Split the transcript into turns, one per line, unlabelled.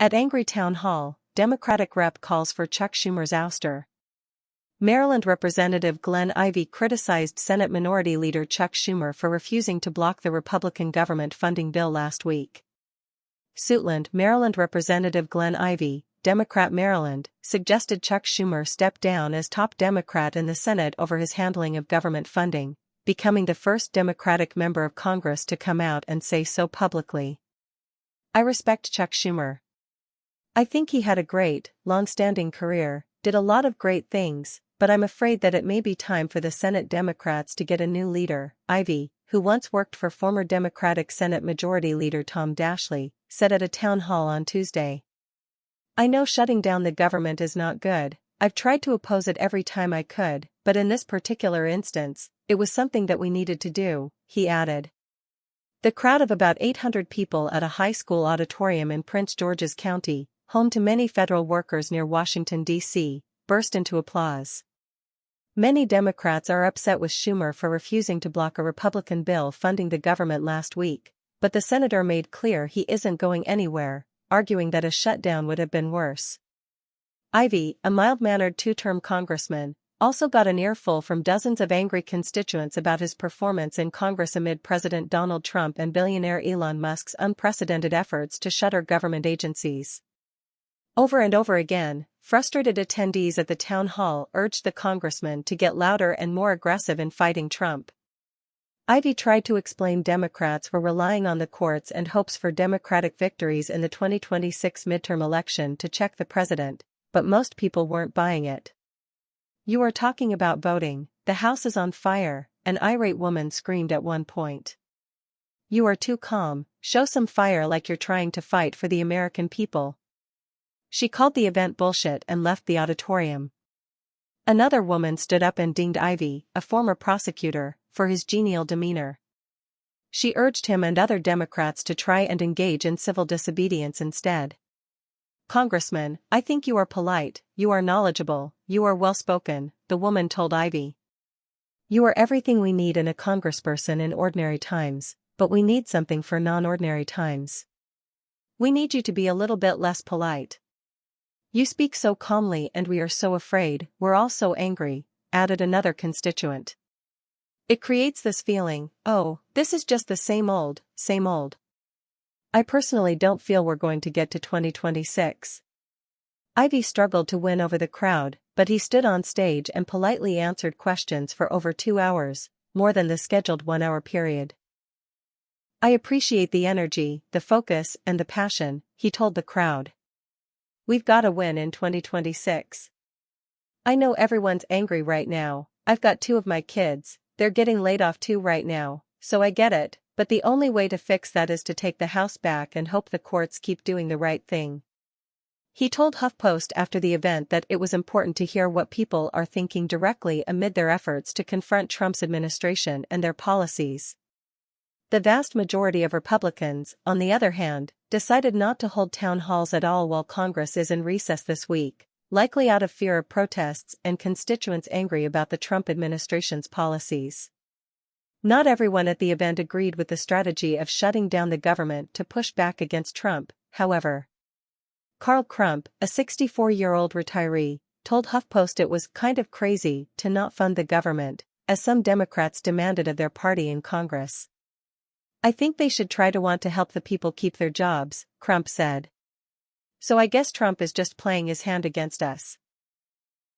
At angry town hall, Democratic rep calls for Chuck Schumer's ouster. Maryland Representative Glenn Ivey criticized Senate Minority Leader Chuck Schumer for refusing to block the Republican government funding bill last week. Suitland, Maryland Representative Glenn Ivey, Democrat Maryland, suggested Chuck Schumer step down as top Democrat in the Senate over his handling of government funding, becoming the first Democratic member of Congress to come out and say so publicly. "I respect Chuck Schumer. I think he had a great, long-standing career, did a lot of great things, but I'm afraid that it may be time for the Senate Democrats to get a new leader," Ivey, who once worked for former Democratic Senate Majority Leader Tom Daschle, said at a town hall on Tuesday. "I know shutting down the government is not good. I've tried to oppose it every time I could, but in this particular instance, it was something that we needed to do," he added. The crowd of about 800 people at a high school auditorium in Prince George's County, home to many federal workers near Washington, D.C., burst into applause. Many Democrats are upset with Schumer for refusing to block a Republican bill funding the government last week, but the senator made clear he isn't going anywhere, arguing that a shutdown would have been worse. Ivey, a mild-mannered two-term congressman, also got an earful from dozens of angry constituents about his performance in Congress amid President Donald Trump and billionaire Elon Musk's unprecedented efforts to shutter government agencies. Over and over again, frustrated attendees at the town hall urged the congressman to get louder and more aggressive in fighting Trump. Ivey tried to explain Democrats were relying on the courts and hopes for Democratic victories in the 2026 midterm election to check the president, but most people weren't buying it. "You are talking about voting, the house is on fire," an irate woman screamed at one point. "You are too calm, show some fire like you're trying to fight for the American people." She called the event bullshit and left the auditorium. Another woman stood up and dinged Ivey, a former prosecutor, for his genial demeanor. She urged him and other Democrats to try and engage in civil disobedience instead. "Congressman, I think you are polite, you are knowledgeable, you are well-spoken," the woman told Ivey. "You are everything we need in a congressperson in ordinary times, but we need something for non-ordinary times. We need you to be a little bit less polite. You speak so calmly and we are so afraid, we're all so angry," added another constituent. "It creates this feeling, oh, this is just the same old, same old. I personally don't feel we're going to get to 2026. Ivey struggled to win over the crowd, but he stood on stage and politely answered questions for over 2 hours, more than the scheduled 1-hour period. "I appreciate the energy, the focus, and the passion," he told the crowd. "We've got to win in 2026. I know everyone's angry right now. I've got 2 of my kids, they're getting laid off too right now, so I get it, but the only way to fix that is to take the House back and hope the courts keep doing the right thing." He told HuffPost after the event that it was important to hear what people are thinking directly amid their efforts to confront Trump's administration and their policies. The vast majority of Republicans, on the other hand, decided not to hold town halls at all while Congress is in recess this week, likely out of fear of protests and constituents angry about the Trump administration's policies. Not everyone at the event agreed with the strategy of shutting down the government to push back against Trump, however. Carl Crump, a 64-year-old retiree, told HuffPost it was kind of crazy to not fund the government, as some Democrats demanded of their party in Congress. "I think they should try to want to help the people keep their jobs," Crump said. "So I guess Trump is just playing his hand against us."